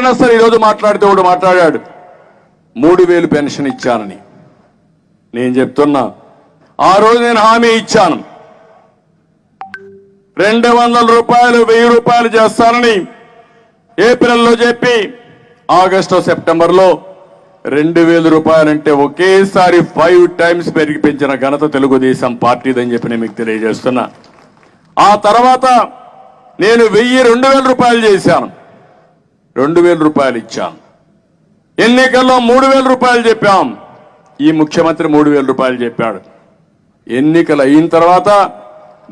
ఎవరైనా సరే ఈరోజు మాట్లాడితే ఒకడు మాట్లాడాడు 3000 పెన్షన్ ఇచ్చానని. నేను చెప్తున్నా, ఆ రోజు నేను హామీ ఇచ్చాను 200 రూపాయలు 1000 రూపాయలు చేస్తానని ఏప్రిల్లో చెప్పి ఆగస్టు సెప్టెంబర్లో 2000 రూపాయలంటే ఒకేసారి 5 టైమ్స్ పెంచిన ఘనత తెలుగుదేశం పార్టీదని చెప్పి నేను మీకు తెలియజేస్తున్నా. ఆ తర్వాత నేను 2000 రూపాయలు చేశాను, 2000 రూపాయలు ఇచ్చాను. ఎన్నికల్లో 3000 రూపాయలు చెప్పాం, ఈ ముఖ్యమంత్రి 3000 రూపాయలు చెప్పాడు. ఎన్నికలు అయిన తర్వాత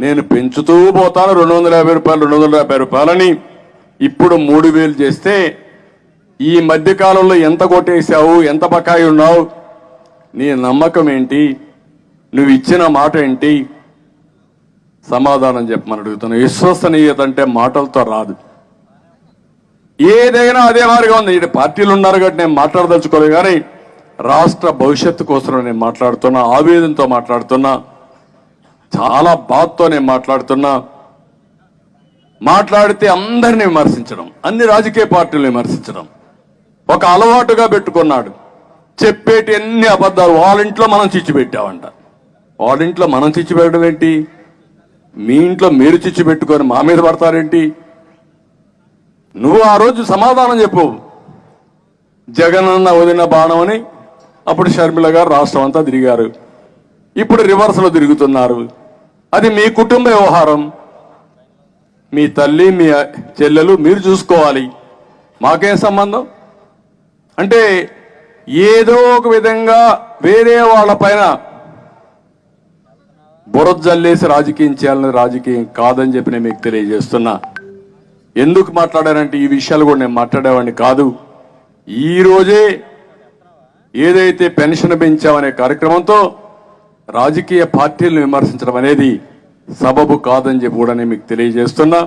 నేను పెంచుతూ పోతాను 250 రూపాయలు 250 రూపాయలని. ఇప్పుడు 3000 చేస్తే ఈ మధ్యకాలంలో ఎంత కొట్టేశావు, ఎంత బకాయి ఉన్నావు, నీ నమ్మకం ఏంటి, నువ్వు ఇచ్చిన మాట ఏంటి, సమాధానం చెప్పమని అడుగుతున్నాను. విశ్వసనీయత అంటే మాటలతో రాదు, ఏదైనా అదే మాదిరిగా ఉంది. ఇటు పార్టీలు ఉన్నారు కాబట్టి నేను మాట్లాడదలుచుకోలేదు, కానీ రాష్ట్ర భవిష్యత్తు కోసం నేను మాట్లాడుతున్నా, ఆవేదనతో మాట్లాడుతున్నా, చాలా బాధతో నేను మాట్లాడుతున్నా. మాట్లాడితే అందరినీ విమర్శించడం, అన్ని రాజకీయ పార్టీలు విమర్శించడం ఒక అలవాటుగా పెట్టుకున్నాడు. చెప్పేటి అన్ని అబద్ధాలు. వాళ్ళ ఇంట్లో మనం చిచ్చు పెట్టామంట. వాళ్ళ ఇంట్లో మనం చిచ్చు పెట్టడం ఏంటి? మీ ఇంట్లో మీరు చిచ్చు పెట్టుకొని మా మీద పడతారేంటి? నువ్వు ఆ రోజు సమాధానం చెప్పు. జగనన్న వదిన బాణం అని అప్పుడు షర్మిల గారు రాష్ట్రం అంతా తిరిగారు. ఇప్పుడు రివర్స్ లో తిరుగుతున్నారు. అది మీ కుటుంబ వ్యవహారం, మీ తల్లి మీ చెల్లెలు మీరు చూసుకోవాలి, మాకేం సంబంధం? అంటే ఏదో ఒక విధంగా వేరే వాళ్ళ పైన బురద జల్లేసి రాజకీయం చేయాలని రాజకీయం కాదని చెప్పి నేను మీకు తెలియజేస్తున్నా. ఎందుకు మాట్లాడానంటే ఈ విషయాలు కూడా నేను మాట్లాడేవాడిని కాదు. ఈ రోజే ఏదైతే పెన్షన్ పెంచామనే కార్యక్రమంతో రాజకీయ పార్టీలను విమర్శించడం అనేది సబబు కాదని చెప్పి కూడా నేను మీకు తెలియజేస్తున్నా.